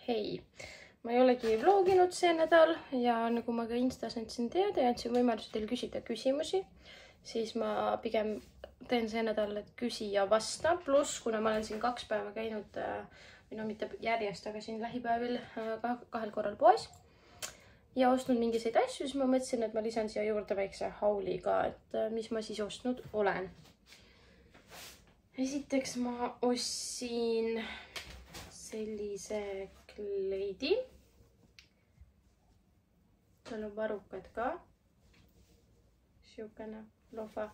hei, ma ei olegi vloginud see nädal ja nagu ma ka Instas andsin teada ja andsin võimaluse teil küsida küsimusi, siis ma pigem teen see nädal, et küsija vasta. Pluss, kuna ma olen siin 2 päeva käinud, või no mitte järjest, aga siin lähipäevil 2 korral poes ja ostnud mingiseid asju, siis ma mõtlesin, et ma lisan siia juurde väikse hauli ka, et mis ma siis ostnud olen. Esiteks ma ostsin sellise kleidi. Seal on varrukad ka. Siukene lofa.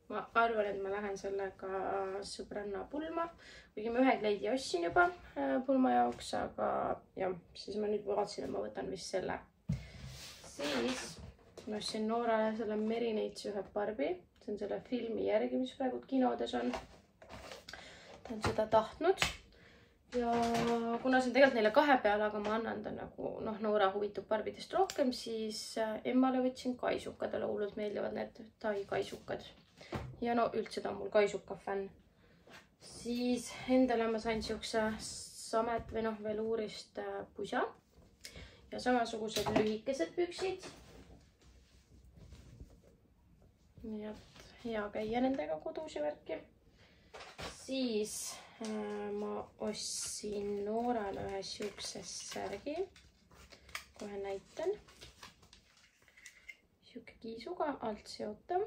Ma arvan, et ma lähen sellega sõbranna pulma. Kuigi ma ühe kleidi ostsin juba pulma jaoks, aga jah, siis ma nüüd vaatasin, et ma võtan vist selle. Siis ma ostsin Noorale selle Merineitsi ühe Barbi. See on selle filmi järgi, mis praegu kinodes on. Ta on seda tahtnud. Ja kuna see on tegelikult neile 2 peale, aga ma annan ta nagu, Noora huvitub Barbidest rohkem, siis emmale võtsin kaisuka. Talle hullult meeldivad need Tai kaisukad. Ja no üldse ta on mul kaisuka fänn. Siis endale ma sain siukse samet või veluurist pusa. Ja samasugused lühikesed püksid. Nii et hea käia nendega kodus ja värki. Siis ma ostsin Noorale ühe siukse särgi. Kohe näitan. Siuke kiisuga, alt seotav.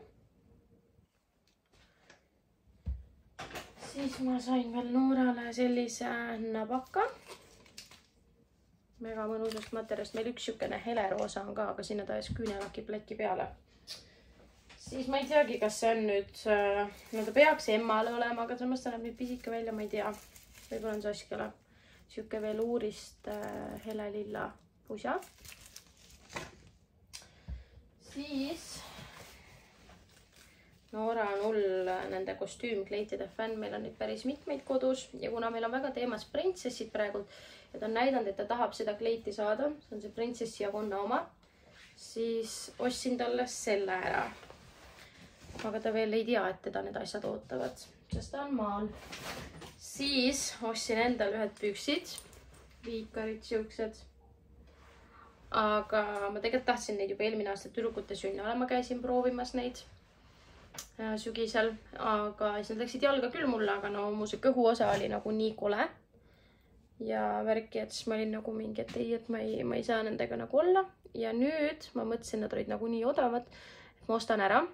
Siis ma sain veel Noorale sellise nabaka. Mega mõnusast materjalist. Meil üks siukene heleroosa on ka, aga sinna ta ees küünelaki pläki peale. Siis ma ei teagi, kas see on nüüd, no ta peaks emmale olema, aga samas ta näeb nüüd pisike välja, ma ei tea. Võib-olla on Saskjale. Siuke veluurist helelilla pusa. Siis Noora on hull nende kostüümkleitide fänn. Meil on nüüd päris mitmeid kodus ja kuna meil on väga teemas printsessid praegu ja ta on näidanud, et ta tahab seda kleiti saada, see on see printsessi ja konna oma, siis ostsin talle selle ära. Aga ta veel ei tea, et teda need asjad ootavad, sest ta on maal. Siis ostsin endal ühed püksid, viikarid siuksed. Aga ma tegelikult tahtsin neid juba eelmine aasta tüdrukute sünnale. Ma käisin proovimas neid sügisel, aga siis nad läksid jalga küll mulle, aga no mu see kõhuosa oli nagu nii kole. Ja värki, et siis ma olin nagu mingi, et ei, et ma ei saa nendega nagu olla. Ja nüüd ma mõtlesin, nad olid nagu nii odavad, et ma ostan ära.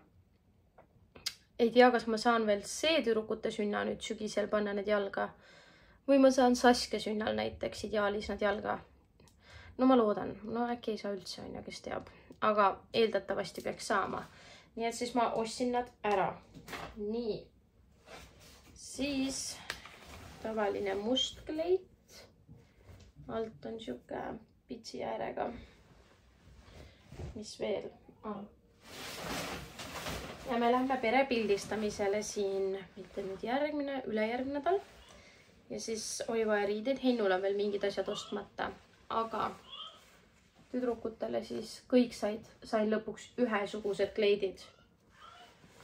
Ei tea, kas ma saan veel see tüdrukute sünna nüüd sügisel panna need jalga või ma saan Saskja sünnal näiteks ideaalis nad jalga. No ma loodan, no äkki ei saa üldse, kes teab, aga eeldatavasti peaks saama. Nii et siis ma ostsin nad ära. Nii. Siis tavaline must kleit. Alt on siuke pitsi äärega. Mis veel on? Ja me lähme perepildistamisele siin, mitte nüüd ülejärgmine nädal. Ja siis oli vaja riideid, Hennul on veel mingid asjad ostmata. Aga tüdrukutele siis kõik sain lõpuks ühesugused kleidid.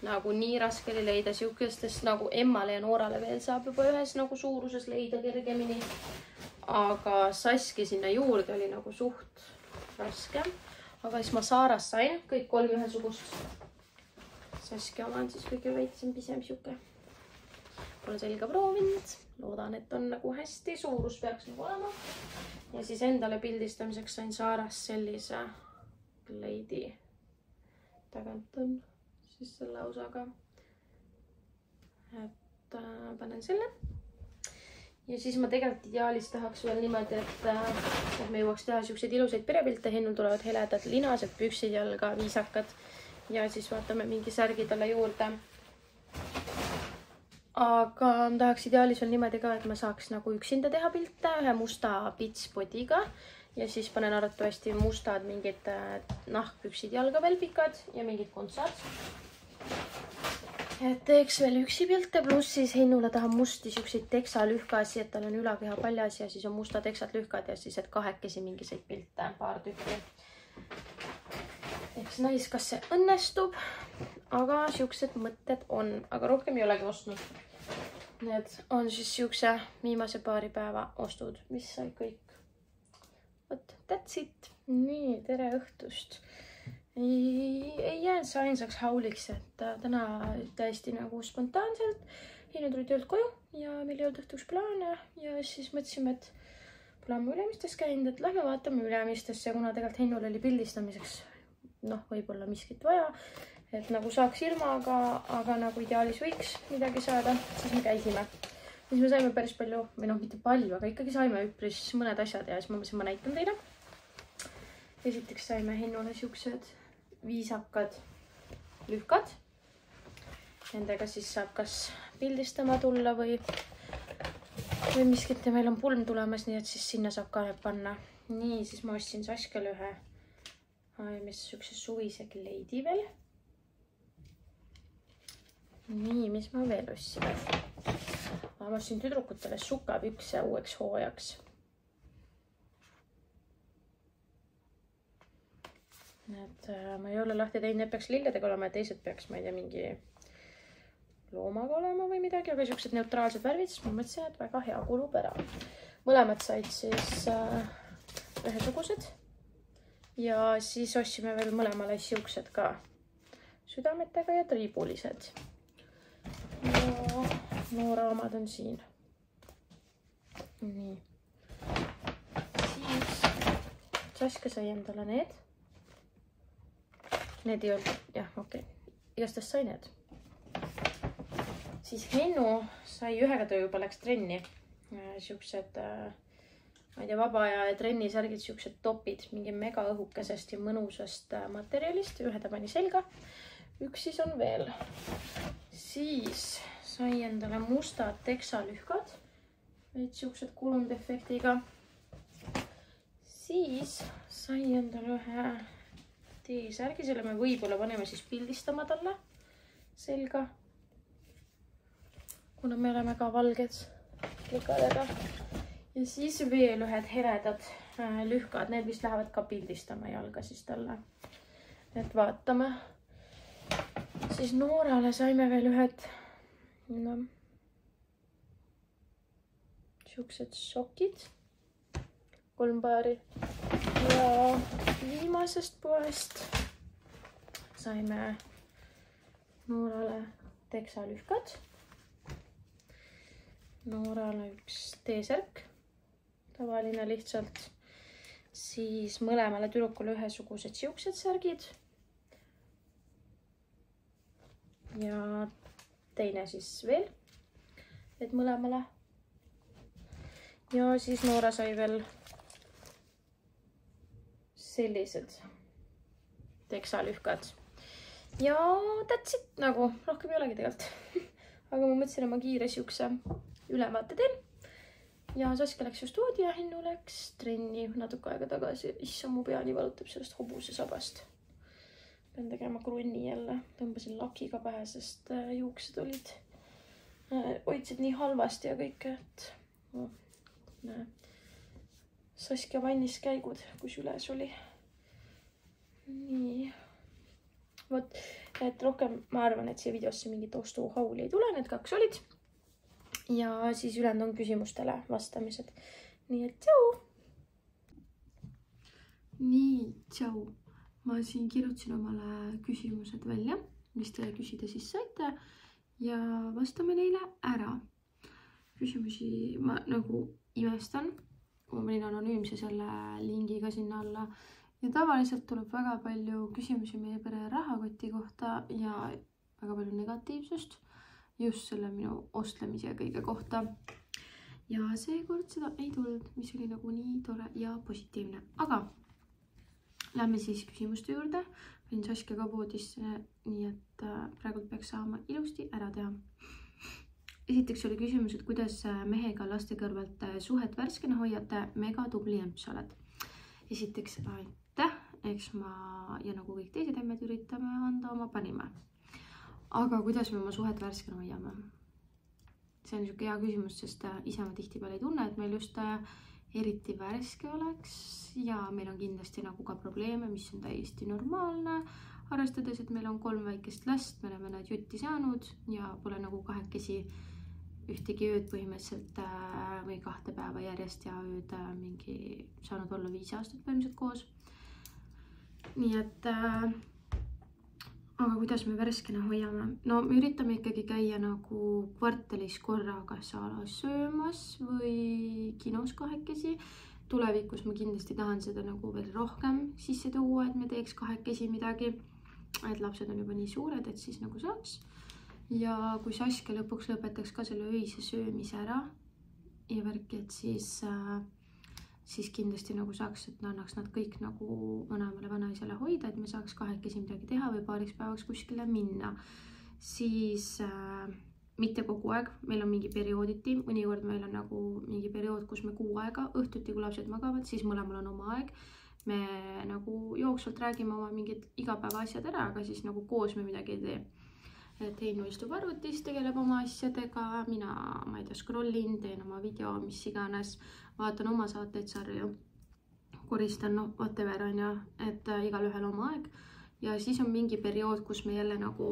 Nagu nii raske oli leida siukestest, nagu emmale ja Noorale veel saab juba ühes nagu suuruses leida kergemini. Aga Saski sinna juurde oli nagu suht raske. Aga siis ma Saaras sain kõik 3 ühesugust. Saskja oma on siis kõige väiksem, pisem siuke. Pole selga proovinud. Loodan, et on nagu hästi. Suurus peaks nagu olema. Ja siis endale pildistamiseks sain Saaras sellise kleidi. Tagant on siis selle osaga. Et panen selle. Ja siis ma tegelikult ideaalis tahaks veel niimoodi, et me jõuaks teha siukseid ilusaid perepilte. Hennul tulevad heledad linased püksid jalga, viisakad. Ja siis vaatame mingi särgi talle juurde. Aga tahaks ideaalis veel niimoodi ka, et ma saaks nagu üksinda teha pilte ühe musta pitspodiga. Ja siis panen arvatavasti mustad mingid nahkpüksid jalga veel pikad ja mingid kontsad. Et teeks veel üksi pilte, pluss siis Hennule tahan musti siukseid teksalühkasi, et tal on ülakeha paljas ja siis on musta teksad lühkad ja siis, et 2 mingiseid pilte, paar tükki. Eks näis, kas see õnnestub, aga siuksed mõtted on, aga rohkem ei olegi ostnud. Need on siis siukse viimase paari päeva ostud, mis sai kõik vot, that's it. Nii, tere õhtust. Ei jäänud see ainsaks hauliks, et täna täiesti nagu spontaanselt Heino tuli töölt koju ja meil ei olnud õhtuks plaane ja siis mõtlesime, et pole ammu Ülemistes käinud, et lähme vaatame Ülemistesse, kuna tegelikult Heinul oli pildistamiseks võib-olla miskit vaja, et nagu saaks ilma, aga nagu ideaalis võiks midagi saada, siis me käisime. Siis me saime päris palju, või mitte palju, aga ikkagi saime üpris mõned asjad ja siis ma mõtlesin, ma näitan teile. Esiteks saime Heinule siuksed viisakad lühkad. Nendega siis saab kas pildistama tulla või miskit ja meil on pulm tulemas, nii et siis sinna saab ka need panna. Nii, siis ma ostsin Saskele ühe siukse suvise kleidi veel. Nii, mis ma veel ostsin? Ma ostsin tüdrukutele sukapükse uueks hooajaks. Et ma ei ole lahti teinud, need peaks lilledega olema ja teised peaks, ma ei tea, mingi loomaga olema või midagi, aga siuksed neutraalsed värvid, siis ma mõtlesin, et väga hea kulub ära. Mõlemad said siis ühesugused ja siis ostsime veel mõlemale siuksed ka südametega ja triibulised. Ja Noora omad on siin. Nii. Siis Saska sai endale need. Need ei olnud, jah, okei. Igastest sai need. Siis Heinu sai ühega töö juba läks trenni. Siuksed, ma ei tea, vaba aja ja trennisärgid, siuksed topid, mingi mega õhukesest ja mõnusast materjalist. Ühe ta pani selga. Üks siis on veel. Siis sai endale mustad teksalühkad. Veid siuksed kulunud efektiga. Siis sai endale ühe T-särgi, selle me võib-olla paneme siis pildistama talle selga, kuna me oleme ka valged klikadega. Ja siis veel ühed heredad lühkad, need vist lähevad ka pildistama jalga siis talle. Et vaatame. Siis Noorale saime veel ühed siuksed sokid, 3 paari. Ja viimasest poest saime Noorale teksalühkad. Noorale üks T-särk, tavaline lihtsalt. Siis mõlemale tüdrukule ühesugused siuksed särgid. Ja teine siis veel, et mõlemale. Ja siis Noora sai veel sellised teksalühkad. Ja that's it, nagu rohkem ei olegi tegelikult. Aga ma mõtlesin, et ma kiire siukse ülevaate teen. Ja Saska läks just voodi ja Hennu läks trenni natuke aega tagasi. Issa, mu pea nii valutab sellest hobuse sabast. Pean tegema krunni jälle. Tõmbasin lakiga pähe, sest juuksed hoidsid nii halvasti ja kõike, et Saska vannis käigud, kus üles oli. Nii. Vot, et rohkem ma arvan, et siia videosse mingit ostuhauli ei tule, need 2 olid. Ja siis ülejäänud on küsimustele vastamised. Nii et tšau! Nii, tšau! Ma siin kirjutasin omale küsimused välja, mis te küsida siis saite ja vastame neile ära. Küsimusi ma nagu imestan. Ma panin anonüümse selle lingiga sinna alla ja tavaliselt tuleb väga palju küsimusi meie pere rahakoti kohta ja väga palju negatiivsust just selle minu ostlemise ja kõige kohta. Ja seekord seda ei tulnud, mis oli nagu nii tore ja positiivne. Aga lähme siis küsimuste juurde. Panin Saska ka voodisse, nii et praegu peaks saama ilusti ära teha. Esiteks oli küsimus, et kuidas mehega laste kõrvalt suhet värskena hoiate, mega tubli emps oled. Esiteks aitäh, eks ma ja nagu kõik teised emmed üritame anda oma panime. Aga kuidas me oma suhet värskena hoiame? See on niisugune hea küsimus, sest ise ma tihtipeale ei tunne, et meil just eriti värske oleks ja meil on kindlasti nagu ka probleeme, mis on täiesti normaalne. Arvestades, et meil on 3 väikest last, me oleme nad jutti saanud ja pole nagu kahekesi ühtegi ööd põhimõtteliselt või 2 päeva järjest ja ööd mingi saanud olla 5 aastat põhimõtteliselt koos. Nii et aga kuidas me värskena hoiame? No me üritame ikkagi käia nagu kvartalis korra kas söömas või kinos kahekesi. Tulevikus ma kindlasti tahan seda nagu veel rohkem sisse tuua, et me teeks kahekesi midagi. Et lapsed on juba nii suured, et siis nagu saaks. Ja kui Saskia lõpuks lõpetaks ka selle öise söömise ära ja värki, et siis kindlasti nagu saaks, et annaks nad kõik nagu vanemale vanaisale hoida, et me saaks kahekesi midagi teha või paariks päevaks kuskile minna. Siis mitte kogu aeg, meil on mingi periooditi, mõnikord meil on nagu mingi periood, kus me 6 aega õhtuti, kui lapsed magavad, siis mõlemal on oma aeg. Me nagu jooksvalt räägime oma mingid igapäeva asjad ära, aga siis nagu koos me midagi ei tee. Et Heinu istub arvutis, tegeleb oma asjadega, mina, ma ei tea, scrollin, teen oma video, mis iganes, vaatan oma saateid, sarju, koristan, no whatever on ju, et igal ühel oma aeg. Ja siis on mingi periood, kus me jälle nagu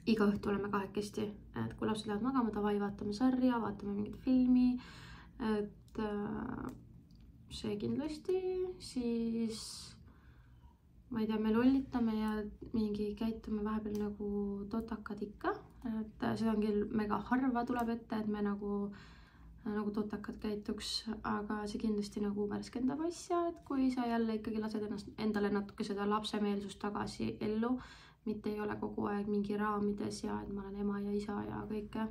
iga õhtu oleme kahekesti, et kui lapsed lähevad magama, davai, vaatame sarja, vaatame mingit filmi, et see kindlasti, siis ma ei tea, me lollitame ja mingi käitume vahepeal nagu totakad ikka, et seda on küll mega harva tuleb ette, et me nagu totakad käituks, aga see kindlasti nagu värskendab asja, et kui sa jälle ikkagi lased endale natuke seda lapsemeelsust tagasi ellu, mitte ei ole kogu aeg mingi raamides ja et ma olen ema ja isa ja kõike,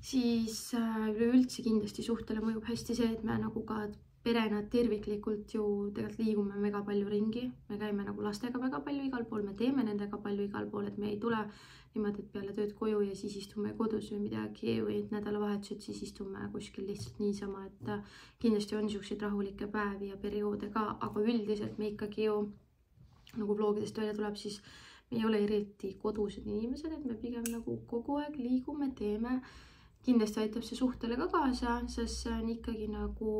siis üleüldse kindlasti suhtele mõjub hästi see, et me nagu ka perena terviklikult ju tegelikult liigume väga palju ringi, me käime nagu lastega väga palju igal pool, me teeme nendega palju igal pool, et me ei tule niimoodi, et peale tööd koju ja siis istume kodus või midagi või et nädalavahetused siis istume kuskil lihtsalt niisama, et kindlasti on niisuguseid rahulikke päevi ja perioode ka, aga üldiselt me ikkagi ju nagu vlogidest välja tuleb, siis me ei ole eriti kodused inimesed, et me pigem nagu kogu aeg liigume, teeme. Kindlasti aitab see suhtele ka kaasa, sest see on ikkagi nagu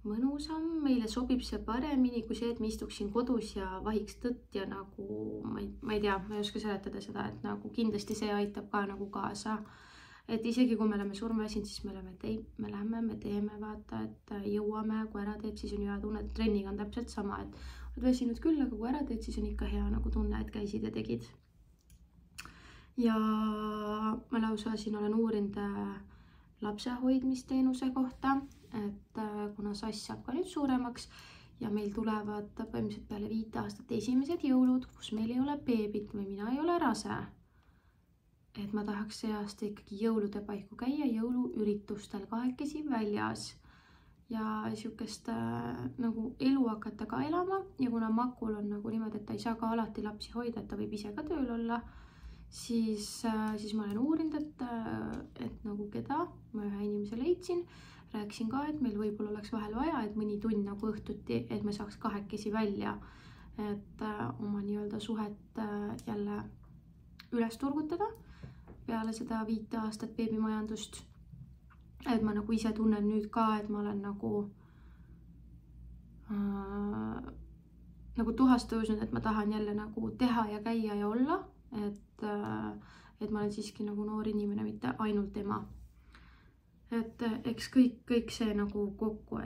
mõnusam, meile sobib see paremini kui see, et me istuksin kodus ja vahiks tõtt ja nagu, ma ei tea, ma ei oska seletada seda, et nagu kindlasti see aitab ka nagu kaasa. Et isegi kui me oleme surmeasinud, siis me lähme, me teeme, vaata, et jõuame, kui ära teed, siis on hea tunne, et trenniga on täpselt sama, et oled väsinud küll, aga kui ära teed, siis on ikka hea nagu tunne, et käisid ja tegid. Ja ma lausa siin olen uurinud lapsehoidmisteenuse kohta, et kuna Sass saab ka nüüd suuremaks ja meil tulevad põhimõtteliselt peale 5 aastat esimesed jõulud, kus meil ei ole beebit või mina ei ole rase. Et ma tahaks see aasta ikkagi jõulude paiku käia jõuluüritustel kahekesi väljas ja niisugust nagu elu hakata ka elama ja kuna Makul on nagu niimoodi, et ta ei saa ka alati lapsi hoida, et ta võib ise ka tööl olla, siis ma olen uurinud, et nagu keda ma ühe inimese leidsin, rääkisin ka, et meil võib-olla oleks vahel vaja, et mõni tund nagu õhtuti, et me saaks kahekesi välja, et oma nii-öelda suhet jälle üles turgutada peale seda 5 aastat beebimajandust. Et ma nagu ise tunnen nüüd ka, et ma olen nagu tuhast tõusnud, et ma tahan jälle nagu teha ja käia ja olla, et ma olen siiski nagu noor inimene, mitte ainult ema. Et eks kõik see nagu kokku,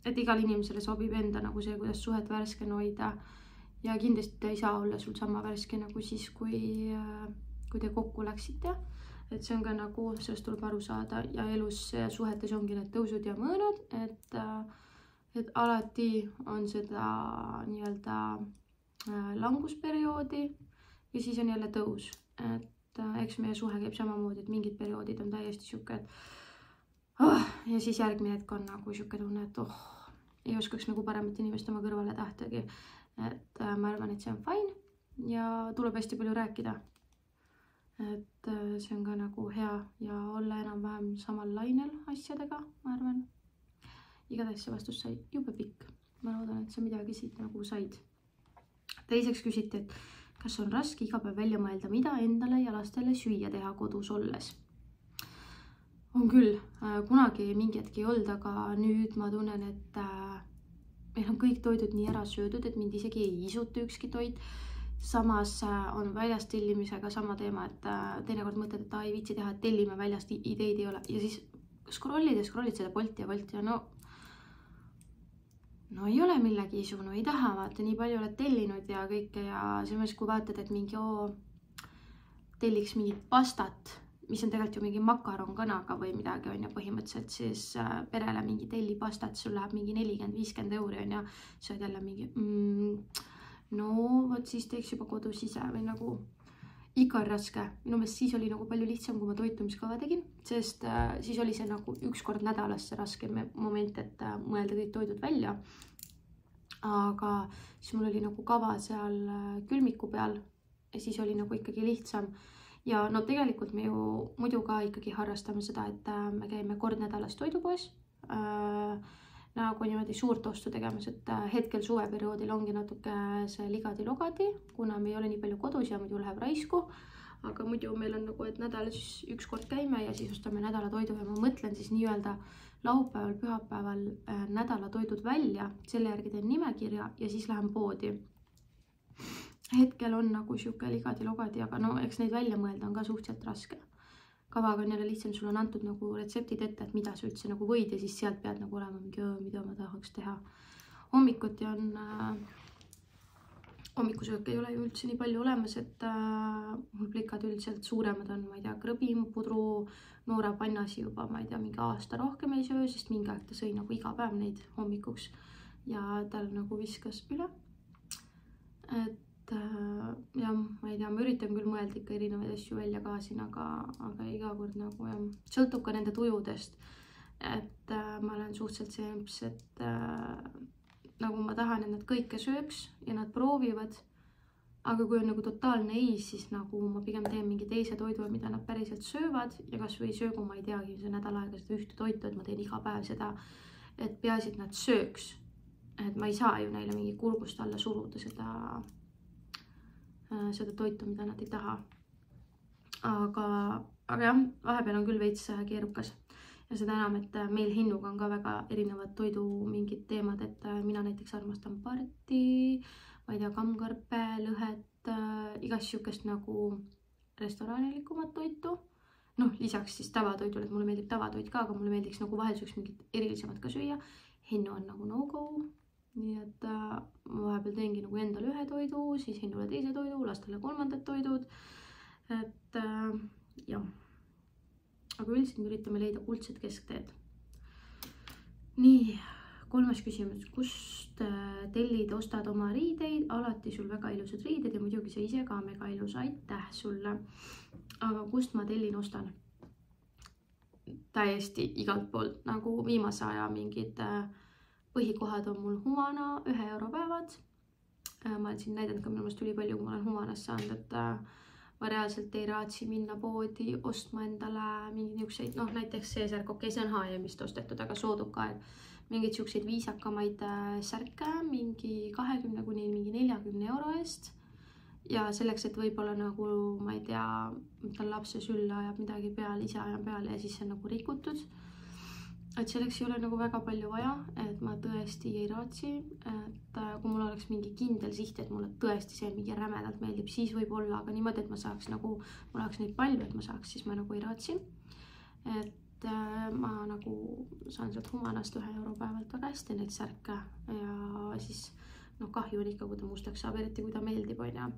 et igal inimesele sobib enda nagu see, kuidas suhet värskena hoida ja kindlasti ei saa olla sul sama värske nagu siis, kui te kokku läksite. Et see on ka nagu, sellest tuleb aru saada ja elus ja suhetes ongi need tõusud ja mõõnad, et alati on seda nii-öelda langusperioodi ja siis on jälle tõus. Et eks meie suhe käib samamoodi, et mingid perioodid on täiesti siuke, et ja siis järgmine hetk on nagu siuke tunne, et ei oskaks nagu paremat inimest oma kõrvale tahtagi. Et ma arvan, et see on fine ja tuleb hästi palju rääkida. Et see on ka nagu hea ja olla enam-vähem samal lainel asjadega, ma arvan. Igatahes see vastus sai jube pikk. Ma loodan, et sa midagi siit nagu said. Teiseks küsiti, et kas on raske iga päev välja mõelda, mida endale ja lastele süüa teha kodus olles? On küll, kunagi mingi hetk ei olnud, aga nüüd ma tunnen, et meil on kõik toidud nii ära söödud, et mind isegi ei isuta ükski toit. samas on väljast tellimisega sama teema, et teinekord mõtled, et ei viitsi teha, et tellime väljast, ideid ei ole ja siis scrollid seda Bolti ja no ei ole millegi isu, no ei taha, vaata, nii palju oled tellinud ja kõike ja selles kui vaatad, et mingi telliks mingit pastat, mis on tegelikult ju mingi makaron kanaga või midagi on ja põhimõtteliselt siis perele mingi telli pastat, sul läheb mingi 40-50 euri on ja sa oled jälle mingi no vot siis teeks juba kodus ise või nagu ikka on raske. Minu meelest siis oli nagu palju lihtsam, kui ma toitumiskava tegin, sest siis oli see nagu üks kord nädalas see raske moment, et mõelda kõik toidud välja. Aga siis mul oli nagu kava seal külmiku peal ja siis oli nagu ikkagi lihtsam. Ja no tegelikult me ju muidu ka ikkagi harrastame seda, et me käime kord nädalas toidupoes nagu niimoodi suurt ostu tegemas, et hetkel suveperioodil ongi natuke see ligadi-logadi, kuna me ei ole nii palju kodus ja muidu läheb raisku. Aga muidu meil on nagu, et nädalas üks kord käime ja siis ostame nädala toidu ja ma mõtlen siis nii-öelda laupäeval, pühapäeval nädala toidud välja, selle järgi teen nimekirja ja siis lähen poodi. Hetkel on nagu siuke ligadi-logadi, aga no eks neid välja mõelda on ka suhteliselt raske. Kavaga on jälle lihtsam, sul on antud nagu retseptid ette, et mida sa üldse nagu võid ja siis sealt pead nagu olema mingi mida ma tahaks teha. Hommikuti on, hommikusööke ei ole ju üldse nii palju olemas, et mul plikad üldiselt suuremad on, ma ei tea, krõbim, pudru, noora pannasi juba, ma ei tea, mingi aasta rohkem ei söö, sest mingi aeg ta sõi nagu iga päev neid hommikuks ja tal nagu viskas üle. Et jah, ma ei tea, ma üritan küll mõelda ikka erinevaid asju välja ka siin, aga iga kord nagu jah, sõltub ka nende tujudest, et ma olen suhteliselt semps, et nagu ma tahan, et nad kõike sööks ja nad proovivad, aga kui on nagu totaalne ei, siis nagu ma pigem teen mingi teise toidu, mida nad päriselt söövad ja kas või söögu, ma ei teagi, see nädal aega seda ühte toitu, et ma teen iga päev seda, et peaasi, et nad sööks, et ma ei saa ju neile mingi kurgust alla suruda seda toitu, mida nad ei taha. Aga jah, vahepeal on küll veits keerukas ja seda enam, et meil Hinnuga on ka väga erinevad toidu mingid teemad, et mina näiteks armastan parti, ma ei tea, kammkarpe, lõhet, igast siukest nagu restoranilikumat toitu. Noh, lisaks siis tavatoidule, et mulle meeldib tavatoit ka, aga mulle meeldiks nagu vahel siuks mingit erilisemat ka süüa. Hinnu on nagu no-go. Nii et ma vahepeal teengi nagu endale ühe toidu, siis Hinnule teise toidu, lastele kolmandad toidud. Et jah, aga üldiselt me üritame leida kuldset keskteed. Nii, 3. küsimus. Kust tellid, ostad oma riideid? Alati sul väga ilusad riided ja muidugi sa ise ka mega ilus. Aitäh sulle. Aga kust ma tellin, ostan? Täiesti igalt poolt, nagu viimase aja mingid põhikohad on mul Humana 1 euro päevad. Ma olen siin näidanud ka minu meelest tuli palju, kui ma olen Humanas saanud, et ma reaalselt ei raatsi minna poodi ostma endale mingi niukseid, noh näiteks see särk, okei, see on H&M-ist ostetud, aga sooduka, et mingid siukseid viisakamaid särke mingi 20 kuni mingi 40 euro eest. Ja selleks, et võib-olla nagu, ma ei tea, tal lapse sülla ajab midagi peale, ise ajab peale ja siis see on nagu rikutud. Et selleks ei ole nagu väga palju vaja, et ma tõesti ei raatsi, et kui mul oleks mingi kindel siht, et mulle tõesti see mingi rämedalt meeldib, siis võib olla, aga niimoodi, et ma saaks nagu, mul oleks neid palju, et ma saaks, siis ma nagu ei raatsi. Et ma nagu saan sealt Humanast 1 euro päevalt väga hästi neid särke ja siis noh, kahju on ikka, kui ta mustaks saab, eriti kui ta meeldib, on ja.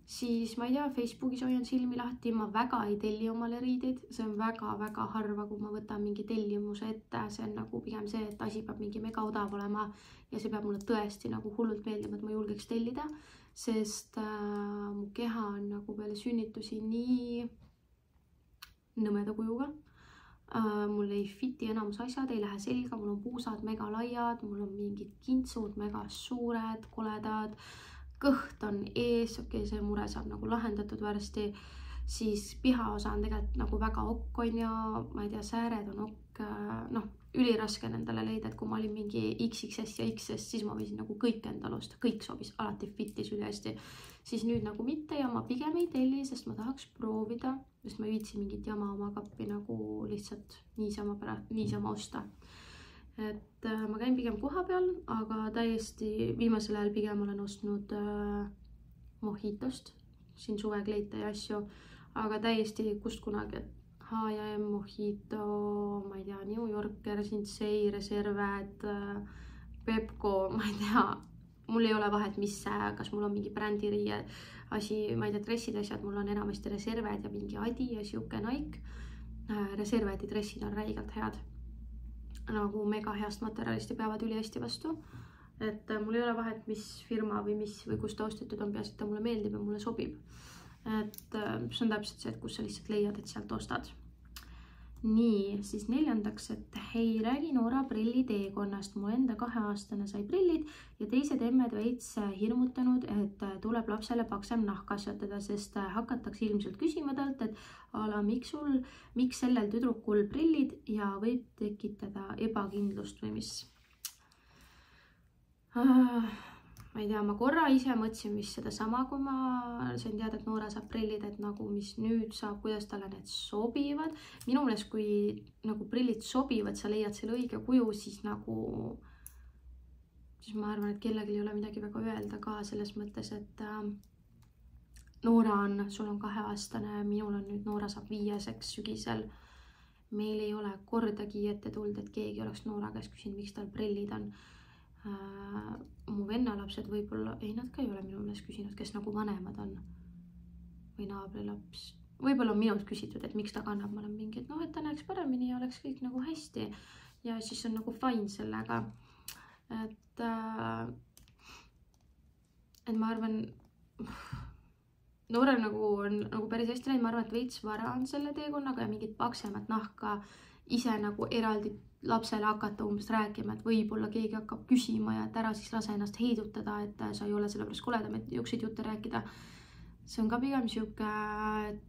Siis ma ei tea, Facebookis hoian silmi lahti, ma väga ei telli omale riideid, see on väga-väga harva, kui ma võtan mingi tellimuse ette, see on nagu pigem see, et asi peab mingi mega odav olema ja see peab mulle tõesti nagu hullult meeldima, et ma julgeks tellida, sest mu keha on nagu peale sünnitusi nii nõmeda kujuga. Mul ei fiti enamus asjad, ei lähe selga, mul on puusad mega laiad, mul on mingid kintsud mega suured, koledad, kõht on ees, okei, see mure saab nagu lahendatud varsti, siis pihaosa on tegelikult nagu väga okk on ja ma ei tea, sääred on okk, noh, üliraske nendele leida, et kui ma olin mingi XXS ja XS, siis ma võisin nagu kõik endale osta, kõik sobis, alati fitis üli hästi, siis nüüd nagu mitte ja ma pigem ei telli, sest ma tahaks proovida, sest ma ei viitsi mingit jama oma kappi nagu lihtsalt niisama osta. Et ma käin pigem koha peal, aga täiesti viimasel ajal pigem olen ostnud Mojitost, siin suvekleite ja asju, aga täiesti kust kunagi, et H&M, Mojito, ma ei tea, New Yorker, Sensei, Reserved, Pepco, ma ei tea, mul ei ole vahet, mis, kas mul on mingi brändiriie asi, ma ei tea, dressid asjad, mul on enamasti Reserved ja mingi Adi ja siuke Nike. Reservedi dressid on räigelt head, nagu mega heast materjalist ja peavad ülihästi vastu. Et mul ei ole vahet, mis firma või kus ta ostetud on, peaasi, et ta mulle meeldib ja mulle sobib. Et see on täpselt see, et kus sa lihtsalt leiad, et sealt ostad. Nii, siis 4. et hei, räägi Noora prilliteekonnast. Mu enda 2-aastane sai prillid ja teised emmed veits hirmutanud, et tuleb lapsele paksem nahk kasvatada, sest hakatakse ilmselt küsima talt, et ala, miks sellel tüdrukul prillid ja võib tekitada ebakindlust või mis. Ma ei tea, ma korra ise mõtlesin vist sedasama, kui ma sain teada, et Noora saab prillid, et nagu mis nüüd saab, kuidas talle need sobivad. Minu meelest, kui nagu prillid sobivad, sa leiad selle õige kuju, siis ma arvan, et kellelgi ei ole midagi väga öelda ka selles mõttes, et Noora sul on 2-aastane, minul on nüüd Noora saab 5-seks sügisel. Meil ei ole kordagi ette tulnud, et keegi oleks Noora käest küsinud, miks tal prillid on. Mu vennalapsed võib-olla, ei nad ka ei ole minu meelest küsinud, kes nagu vanemad on või naabrilaps. Võib-olla on minult küsitud, et miks ta kannab, ma olen mingi, et noh, et ta näeks paremini ja oleks kõik nagu hästi ja siis on nagu fine sellega. Et ma arvan, Noorel nagu päris hästi läinud, ma arvan, et veits vara on selle teekonnaga ja mingit paksemat nahka ise nagu eraldi lapsele hakata umbes rääkima, et võib-olla keegi hakkab küsima ja et ära siis lase ennast heidutada, et sa ei ole sellepärast koledam, et jõuksid jutte rääkida. See on ka pigem siuke,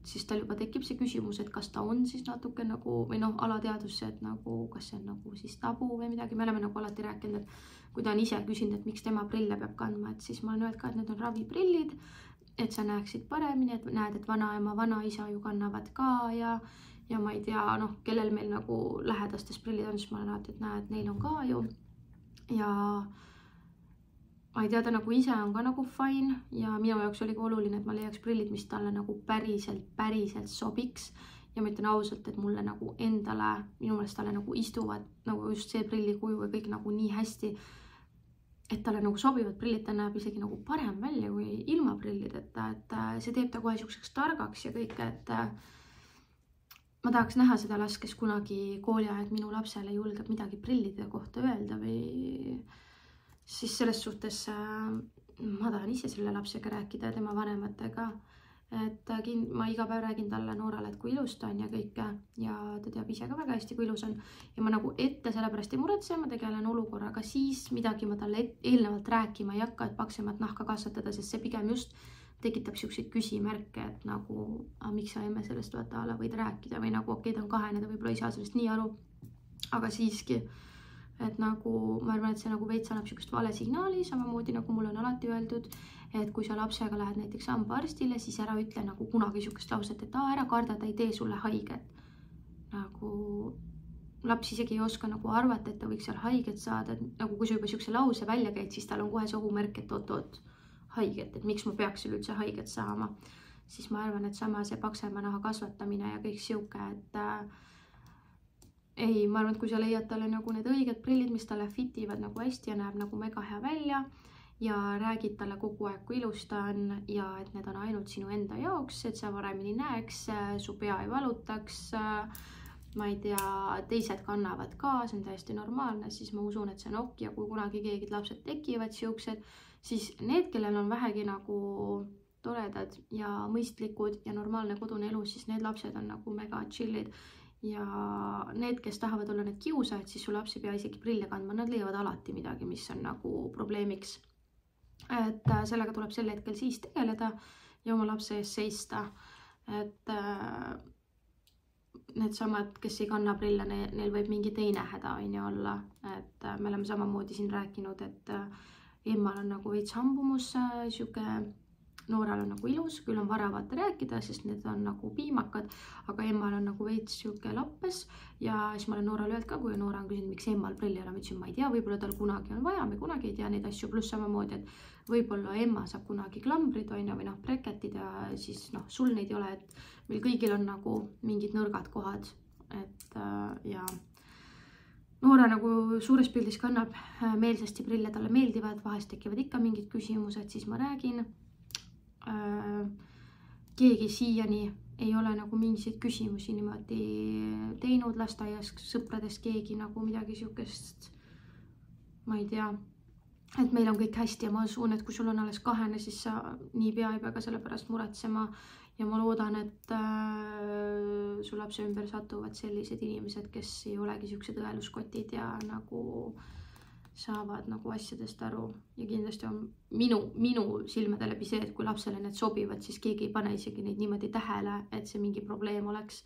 siis tal juba tekib see küsimus, et kas ta on siis natuke nagu, või noh, alateadvusse, et nagu, kas see on nagu siis tabu või midagi. Me oleme nagu alati rääkinud, et kui ta on ise küsinud, et miks tema prille peab kandma, et siis ma olen öelnud ka, et need on raviprillid, et sa näeksid paremini, et näed, et vanaema, vanaisa ju kannavad ka ja ma ei tea, noh, kellel meil nagu lähedastes prillid on, siis ma olen alati, et näed, neil on ka ju. Ja ma ei tea, ta nagu ise on ka nagu fine ja minu jaoks oli ka oluline, et ma leiaks prillid, mis talle nagu päriselt sobiks. Ja ma ütlen ausalt, et mulle nagu endale, minu meelest talle nagu istuvad nagu just see prillikuju ja kõik nagu nii hästi, et talle nagu sobivad prillid, ta näeb isegi nagu parem välja kui ilma prillideta, et see teeb ta kohe siukseks targaks ja kõik, et ma tahaks näha seda last, kes kunagi kooliaeg minu lapsele julgeb midagi prillide kohta öelda või siis selles suhtes ma tahan ise selle lapsega rääkida tema vanematega, et ma iga päev räägin talle Noorale, et kui ilus ta on ja kõike ja ta teab ise ka väga hästi, kui ilus on ja ma nagu ette sellepärast ei muretse, ma tegelen olukorraga siis midagi ma talle eelnevalt rääkima ei hakka, et paksemat nahka kasvatada, sest see pigem just tekitab siukseid küsimärke, et nagu, miks sa emme sellest vaata ala võid rääkida või nagu okei, ta on 2, ta võib-olla ei saa sellest nii aru, aga siiski, et nagu ma arvan, et see nagu veits annab siukest vale signaali, samamoodi nagu mulle on alati öeldud, et kui sa lapsega lähed näiteks hambaarstile, siis ära ütle nagu kunagi siukest lauset, et ära karda, ta ei tee sulle haiget. Nagu laps isegi ei oska nagu arvata, et ta võiks seal haiget saada, et nagu kui sa juba siukse lause välja käid, siis tal on kohe see ohumärk, et oot, haiget, et miks ma peaks üldse haiget saama, siis ma arvan, et sama see paksema naha kasvatamine ja kõik siuke, et ei, ma arvan, et kui sa leiad talle nagu need õiged prillid, mis talle fitivad nagu hästi ja näeb nagu mega hea välja ja räägid talle kogu aeg, kui ilus ta on ja et need on ainult sinu enda jaoks, et sa paremini näeks, su pea ei valutaks, ma ei tea, teised kannavad ka, see on täiesti normaalne, siis ma usun, et see on ok ja kui kunagi keegi lapsed tekivad siuksed, siis need, kellel on vähegi nagu toredad ja mõistlikud ja normaalne kodune elu, siis need lapsed on nagu mega chillid ja need, kes tahavad olla need kiusajad, siis su laps ei pea isegi prille kandma, nad leiavad alati midagi, mis on nagu probleemiks. Et sellega tuleb sel hetkel siis tegeleda ja oma lapse ees seista, et need samad, kes ei kanna prille, neil võib mingi teine häda olla, et me oleme samamoodi siin rääkinud, et emmal on nagu veits hambumus siuke Nooral on nagu ilus, küll on vara vaata rääkida, sest need on nagu piimakad, aga emmal on nagu veits siuke lappes ja siis ma olen Noorale öelnud ka, kui Noora on küsinud, miks emmal prilli ole, ma ütlesin, ma ei tea, võib-olla tal kunagi on vaja, me kunagi ei tea neid asju, pluss samamoodi, et võib-olla emma saab kunagi klambrid on või breketid ja siis sul neid ei ole, et meil kõigil on nagu mingid nõrgad kohad, et ja Noora nagu suures pildis kannab meelsasti prille, talle meeldivad, vahest tekivad ikka mingid küsimused, siis ma räägin. Keegi siiani ei ole nagu mingisuguseid küsimusi niimoodi teinud lasteaias, sõpradest keegi nagu midagi siukest, ma ei tea, et meil on kõik hästi ja ma usun, et kui sul on alles 2, siis sa niipea ei pea ka selle pärast muretsema ja ma loodan, et su lapse ümber satuvad sellised inimesed, kes ei olegi siuksed õeluskotid ja nagu saavad nagu asjadest aru ja kindlasti on minu silmade läbi see, et kui lapsele need sobivad, siis keegi ei pane isegi neid niimoodi tähele, et see mingi probleem oleks.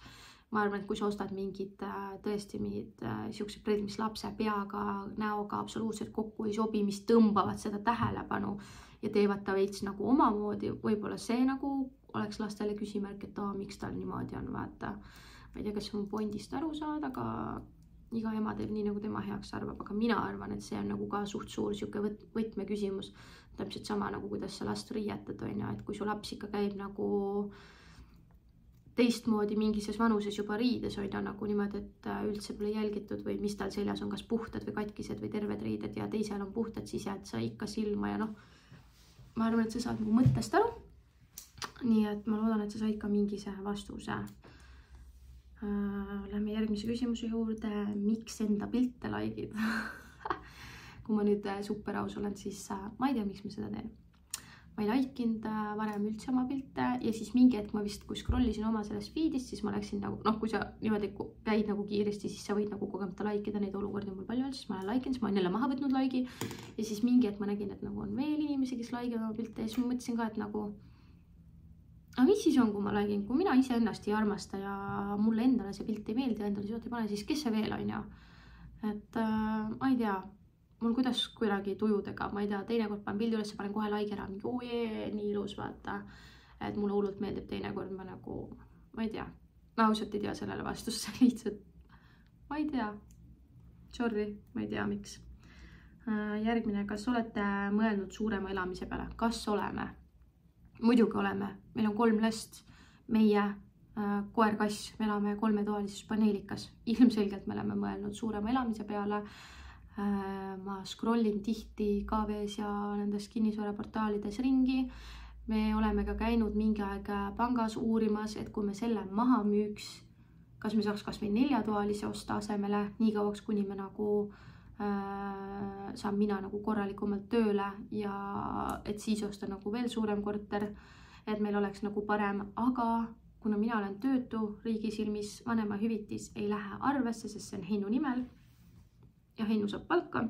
Ma arvan, et kui sa ostad mingid tõesti mingid siuksed prillid, mis lapse peaga, näoga absoluutselt kokku ei sobi, mis tõmbavad seda tähelepanu ja teevad ta veits nagu omamoodi, võib-olla see nagu oleks lastele küsimärk, et miks tal niimoodi on, vaata. Ma ei tea, kas mu pointist aru saada, aga iga ema teeb nii, nagu tema heaks arvab, aga mina arvan, et see on nagu ka suht suur siuke võtmeküsimus. Täpselt sama nagu kuidas sa last riietad, et kui su laps ikka käib nagu teistmoodi mingises vanuses juba riides, nagu niimoodi, et üldse pole jälgitud või mis tal seljas on, kas puhtad või katkised või terved riided ja teisel on puhtad, siis jääd sa ikka silma ja ma arvan, et sa saad mu mõttest aru. Nii et ma loodan, et sa said ka mingise vastuse. Lähme järgmise küsimuse juurde, miks enda pilte like'id? Kui ma nüüd super aus olen, siis ma ei tea, miks ma seda teen. Ma ei like'inud varem üldse oma pilte ja siis mingi hetk ma vist, kui scrollisin oma sellest feedist, siis ma läksin nagu, kui sa niimoodi käid nagu kiiresti, siis sa võid nagu kogemata like'ida neid olukordi mul palju olnud, siis ma olen like'inud, siis ma olen jälle maha võtnud like'i ja siis mingi hetk ma nägin, et nagu on veel inimesi, kes like'ivad oma pilte ja siis ma mõtlesin ka, et nagu aga mis siis on, kui ma like'in, kui mina ise ennast ei armasta ja mulle endale see pilt ei meeldi ja endale sealt ei pane, siis kes see veel on ja? Et ma ei tea, mul kuidas kuidagi tujudega, ma ei tea, teinekord panen pildi üles, panen kohe like ära, nii ilus, vaata, et mulle hullult meeldib teinekord, ma nagu, ma ei tea, ma ausalt ei tea sellele vastust, lihtsalt, ma ei tea, sorry, ma ei tea, miks. Järgmine, kas olete mõelnud suurema elamise peale? Kas oleme? Muidugi oleme, meil on 3 last, meie koer-kass, me elame 3-toalises paneelikas, ilmselgelt me oleme mõelnud suurema elamise peale. Ma scrollin tihti KV-s ja nendes kinnisvaraportaalides ringi. Me oleme ka käinud mingi aeg pangas uurimas, et kui me selle maha müüks, kas me saaks kas või 4-toalise osta asemele, nii kauaks, kuni me nagu saan mina nagu korralikumalt tööle ja et siis osta nagu veel suurem korter, et meil oleks nagu parem, aga kuna mina olen töötu, riigi silmis vanemahüvitis ei lähe arvesse, sest see on Heinu nimel ja Heinu saab palka,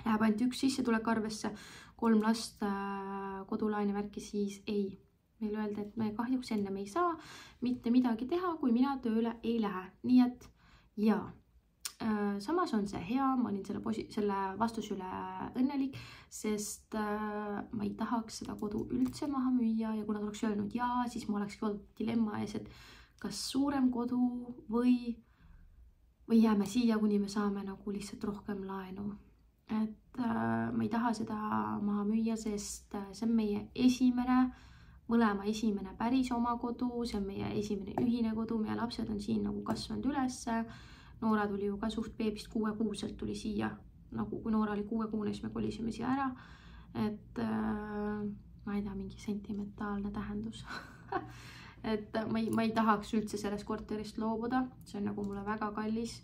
jääb ainult üks sissetulek arvesse, 3 last kodulaine värki, siis ei. Meil öelda, et me kahjuks enne me ei saa mitte midagi teha, kui mina tööle ei lähe, nii et jaa. Samas on see hea, ma olin selle vastuse üle õnnelik, sest ma ei tahaks seda kodu üldse maha müüa ja kuna ta oleks öelnud jaa, siis ma olekski olnud dilemma ees, et kas suurem kodu või jääme siia, kuni me saame nagu lihtsalt rohkem laenu. Et ma ei taha seda maha müüa, sest see on meie mõlema esimene päris oma kodu, see on meie esimene ühine kodu, meie lapsed on siin nagu kasvanud ülesse. Noora tuli ju ka suht beebist 6-kuuselt tuli siia, nagu kui Noora oli 6-kuune, siis me kolisime siia ära, et ma ei tea, mingi sentimentaalne tähendus. Et ma ei tahaks üldse sellest korterist loobuda, see on nagu mulle väga kallis.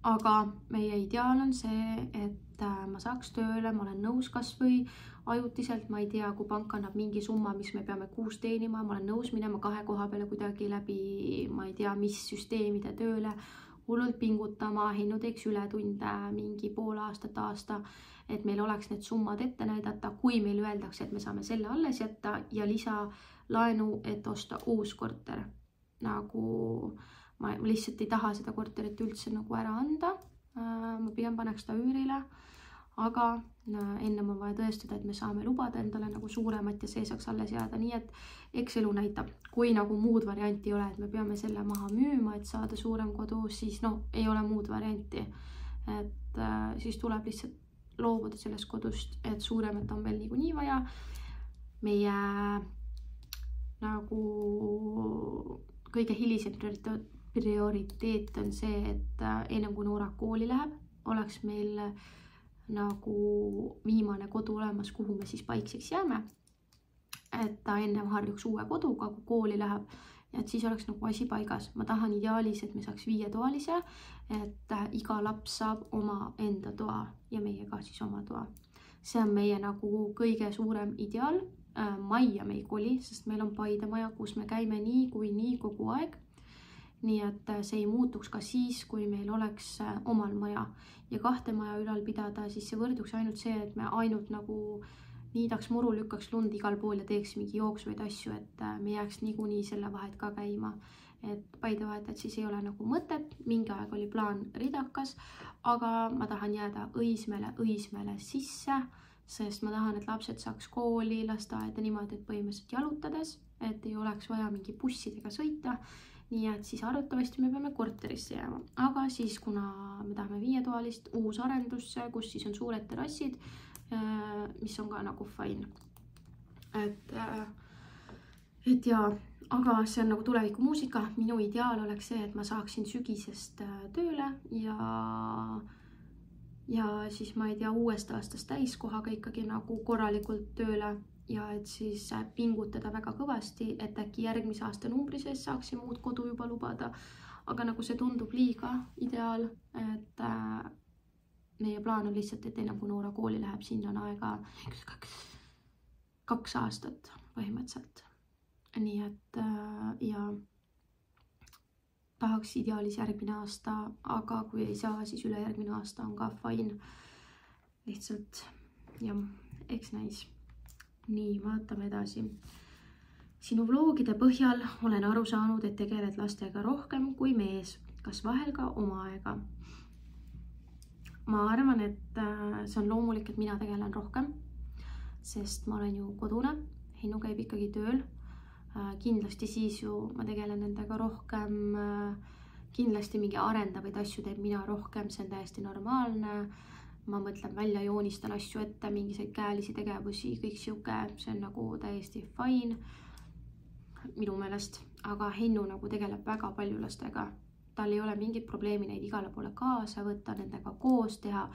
Aga meie ideaal on see, et ma saaks tööle, ma olen nõus kas või ajutiselt, ma ei tea, kui pank annab mingi summa, mis me peame kuus teenima, ma olen nõus minema 2 koha peale kuidagi läbi, ma ei tea, mis süsteemide tööle, hullult pingutama, Heinu teeks ületunde mingi pool aastat, aasta, et meil oleks need summad ette näidata, kui meil öeldakse, et me saame selle alles jätta ja lisalaenu, et osta uus korter. Nagu ma lihtsalt ei taha seda korterit üldse nagu ära anda, ma pigem paneks ta üürile. aga ennem on vaja tõestada, et me saame lubada endale nagu suuremat ja see saaks alles jääda, nii et eks elu näitab, kui nagu muud varianti ei ole, et me peame selle maha müüma, et saada suurem kodu, siis no ei ole muud varianti, et siis tuleb lihtsalt loobuda sellest kodust, et suuremat on meil niikuinii vaja. Meie nagu kõige hilisem prioriteet on see, et ennem kui Noora kooli läheb, oleks meil nagu viimane kodu olemas, kuhu me siis paikseks jääme. Et ta ennem harjuks uue koduga, kui kooli läheb, ja et siis oleks nagu asi paigas. Ma tahan ideaalis, et me saaks 5-toalise, et iga laps saab oma enda toa ja meie ka siis oma toa. See on meie nagu kõige suurem ideaal. Majja me ei koli, sest meil on Paide maja, kus me käime nii kogu aeg. Nii et see ei muutuks ka siis, kui meil oleks omal maja ja 2 maja ülal pidada, siis see võrduks ainult see, et me ainult nagu niidaks muru, lükkaks lund igal pool ja teeks mingi jooksvaid asju, et me jääks niikuinii selle vahet ka käima. Et Paide vahetajad siis ei ole nagu mõtet, mingi aeg oli plaan Ridakas, aga ma tahan jääda Õismäele sisse, sest ma tahan, et lapsed saaks kooli, lasteaeda niimoodi, et põhimõtteliselt jalutades, et ei oleks vaja mingi bussidega sõita. Nii et siis arvatavasti me peame korterisse jääma, aga siis kuna me tahame 5-toalist uusarendusse, kus siis on suured terrassid, mis on ka nagu fine. Et ja, aga see on nagu tuleviku muusika. Minu ideaal oleks see, et ma saaksin sügisest tööle ja siis ma ei tea, uuest aastast täiskohaga ikkagi nagu korralikult tööle ja et siis pingutada väga kõvasti, et äkki järgmise aasta numbri sees saaksime uut kodu juba lubada. Aga nagu see tundub liiga ideaal, et meie plaan on lihtsalt, et ennem kui Noora kooli läheb, sinna on aega 2 aastat põhimõtteliselt. Nii et ja tahaks ideaalis järgmine aasta, aga kui ei saa, siis ülejärgmine aasta on ka fine. Lihtsalt, jah, eks näis. Nii, vaatame edasi. Sinu vloogide põhjal olen aru saanud, et tegeled lastega rohkem kui mees. Kas vahel ka oma aega? Ma arvan, et see on loomulik, et mina tegelen rohkem, sest ma olen ju kodune. Hennu käib ikkagi tööl. Kindlasti siis ju ma tegelen nendega rohkem. Kindlasti mingi arendavaid asju teeb mina rohkem, see on täiesti normaalne. Ma mõtlen välja, joonistan asju ette, mingiseid käelisi tegevusi, kõik siuke, see on nagu täiesti fine minu meelest, aga Hennu nagu tegeleb väga palju lastega. Tal ei ole mingit probleemi neid igale poole kaasa võtta, nendega koos teha.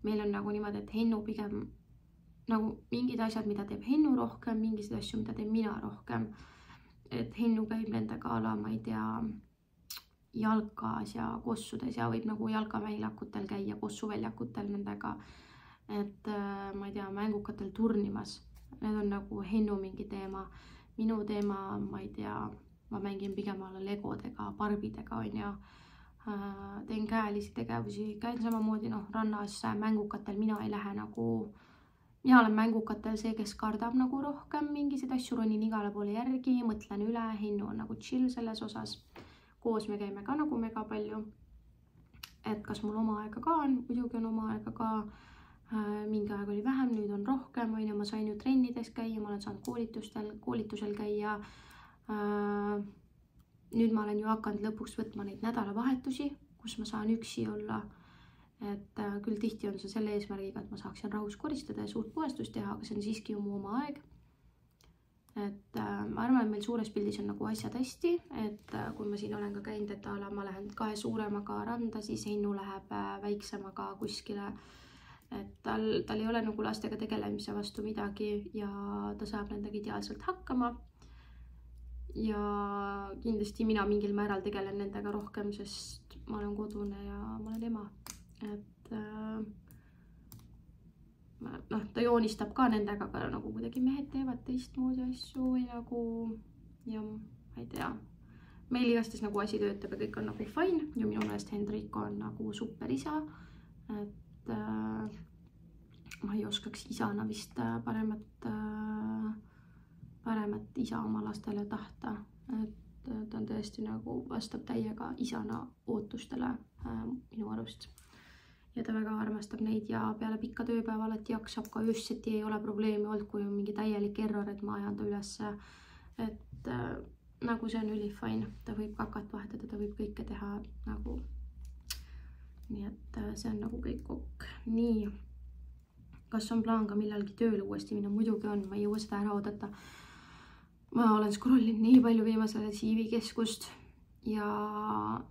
Meil on nagu niimoodi, et Hennu pigem nagu mingid asjad, mida teeb Hennu rohkem, mingeid asju, mida teeb mina rohkem. Et Hennu käib nendega ala, ma ei tea, jalkas ja kossudes ja võib nagu jalkaväljakutel käia, kossuväljakutel nendega, et ma ei tea, mängukatel turnimas. Need on nagu Hennu mingi teema. Minu teema, ma ei tea, ma mängin pigem alla legodega, barbidega on ja teen käelisi tegevusi, käin samamoodi rannas mängukatel, mina ei lähe nagu, mina olen mängukatel see, kes kardab nagu rohkem mingiseid asju, ronin igale poole järgi, mõtlen üle, Hennu on nagu chill selles osas. Koos me käime ka nagu mega palju, et kas mul oma aega ka on, muidugi on oma aega ka, mingi aeg oli vähem, nüüd on rohkem, ma sain ju trennides käia, ma olen saanud koolitusel käia, nüüd ma olen ju hakanud lõpuks võtma neid nädalavahetusi, kus ma saan üksi olla, et küll tihti on see selle eesmärgiga, et ma saaksin rahus koristada ja suurt puhastust teha, aga see on siiski ju mu oma aeg. Et ma arvan, et meil suures pildis on nagu asjad hästi, et kui ma siin olen ka käinud, et ma lähen 2 suuremaga randa, siis Hennu läheb väiksemaga kuskile, et tal ei ole nagu lastega tegelemise vastu midagi ja ta saab nendega ideaalselt hakkama. Ja kindlasti mina mingil määral tegelen nendega rohkem, sest ma olen kodune ja ma olen ema, et ta joonistab ka nendega, aga nagu kuidagi mehed teevad teistmoodi asju või nagu, ja ma ei tea. Meil igastahes nagu asi töötab ja kõik on nagu fine ja minu meelest Hendriko on nagu super isa, et ma ei oskaks isana vist paremat isa oma lastele tahta, et ta on tõesti nagu vastab täiega isana ootustele minu arust. ja ta väga armastab neid ja peale pikka tööpäeva alati jaksab, ka öösiti ei ole probleemi olnud, kui on mingi täielik error, et ma ajan ta ülesse. Et nagu see on ülifine, ta võib kakat vahetada, ta võib kõike teha nagu. Nii et see on nagu kõik ok. Nii, kas on plaan ka millalgi tööle uuesti minna? Muidugi on, ma ei jõua seda ära oodata. Ma olen scrollinud nii palju viimasele CV keskust ja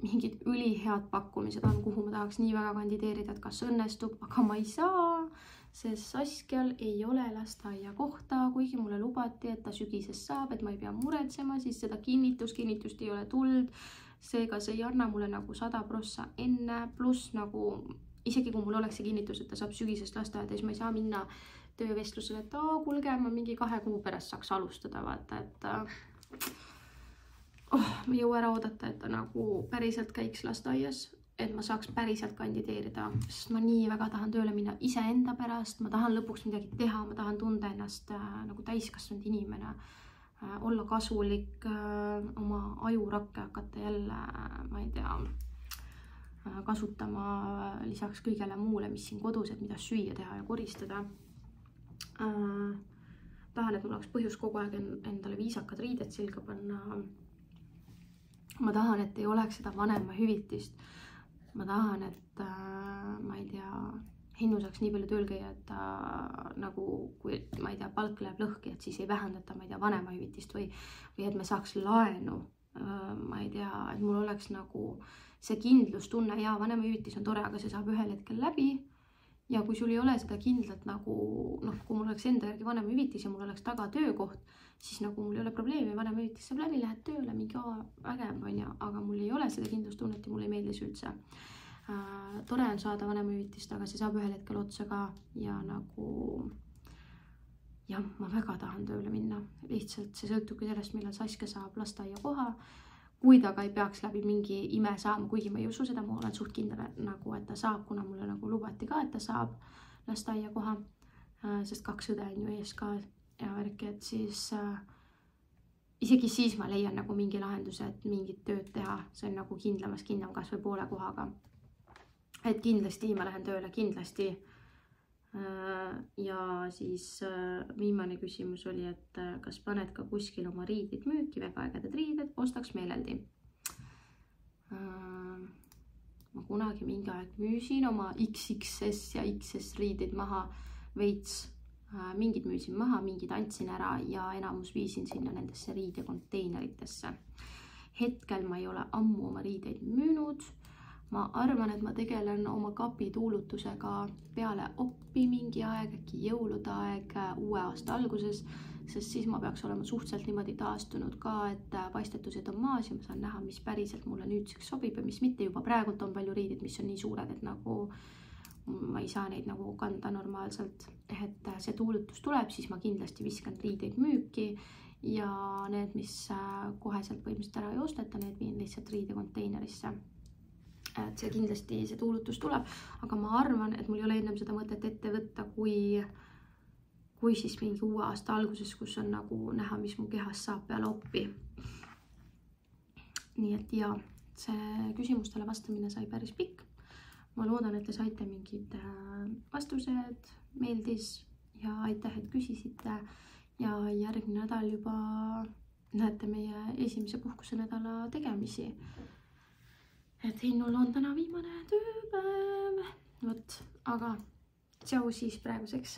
mingid ülihead pakkumised on, kuhu ma tahaks nii väga kandideerida, et kas õnnestub, aga ma ei saa, sest Saskial ei ole lasteaia kohta, kuigi mulle lubati, et ta sügises saab, et ma ei pea muretsema, siis seda kinnitust ei ole tulnud. Seega see ei anna mulle nagu 100% enne, pluss nagu isegi kui mul oleks see kinnitus, et ta saab sügisest lasteaeda, siis ma ei saa minna töövestlusele, et kuulge, ma mingi 2 kuu pärast saaks alustada, vaata, et ma ei jõua ära oodata, et ta nagu päriselt käiks lasteaias, et ma saaks päriselt kandideerida, sest ma nii väga tahan tööle minna iseenda pärast, ma tahan lõpuks midagi teha, ma tahan tunda ennast nagu täiskasvanud inimene, olla kasulik, oma ajurakke hakata jälle, ma ei tea, kasutama lisaks kõigele muule, mis siin kodus, et mida süüa teha ja koristada. Tahan, et mul oleks põhjus kogu aeg endale viisakad riided selga panna. Ma tahan, et ei oleks seda vanemahüvitist. Ma tahan, et ma ei tea, Hinnu saaks nii palju tööl käia, et nagu, kui ma ei tea, palk läheb lõhki, et siis ei vähendata, ma ei tea, vanemahüvitist või et me saaks laenu. Ma ei tea, et mul oleks nagu see kindlustunne ja vanemahüvitis on tore, aga see saab ühel hetkel läbi. Ja kui sul ei ole seda kindlalt nagu, kui mul oleks enda järgi vanemahüvitis ja mul oleks taga töökoht, siis nagu mul ei ole probleemi, vanemahüvitis saab läbi, lähed tööle, mingi vägev on ja, aga mul ei ole seda kindlustunnet ja mulle ei meeldis üldse. Tore on saada vanemahüvitist, aga see saab ühel hetkel otsa ka ja nagu, jah, ma väga tahan tööle minna. Lihtsalt see sõltubki sellest, millal Saska saab lasteaia koha. Kui ta ka ei peaks läbi mingi ime saama, kuigi ma ei usu seda, ma olen suht kindel nagu, et ta saab, kuna mulle nagu lubati ka, et ta saab lasteaia koha, sest 2 õde on ju ees ka ja värki, et siis isegi siis ma leian nagu mingi lahenduse, et mingit tööd teha, see on nagu kindlam kas või poole kohaga. Et kindlasti ma lähen tööle, kindlasti. Ja siis viimane küsimus oli, et kas paned ka kuskil oma riidid müüki, väga ägedad riided, ostaks meeleldi. Ma kunagi mingi aeg müüsin oma XXS ja XS riidid maha veits, mingid müüsin maha, mingid andsin ära ja enamus viisin sinna nendesse riidekonteineritesse. Hetkel ma ei ole ammu oma riideid müünud. Ma arvan, et ma tegelen oma kapi tuulutusega peale oppi mingi aeg, äkki jõulude aeg, uue aasta alguses, sest siis ma peaks olema suhteliselt niimoodi taastunud ka, et paistetused on maas ja ma saan näha, mis päriselt mulle nüüdseks sobib ja mis mitte. Juba praegult on palju riidid, mis on nii suured, et nagu ma ei saa neid nagu kanda normaalselt. Et see tuulutus tuleb, siis ma kindlasti viskan riideid müüki ja need, mis koheselt põhimõtteliselt ära ei osteta, need viin lihtsalt riidekonteinerisse. Et see kindlasti see tuulutus tuleb, aga ma arvan, et mul ei ole ennem seda mõtet ette võtta, kui siis mingi uue aasta alguses, kus on nagu näha, mis mu kehas saab peale oppi. Nii et ja, see küsimustele vastamine sai päris pikk. Ma loodan, et te saite mingid vastused, meeldis ja aitäh, et küsisite ja järgmine nädal juba näete meie esimese puhkusenädala tegemisi. Et Hinnul on täna viimane tööpäev. Vot, aga tšau siis praeguseks.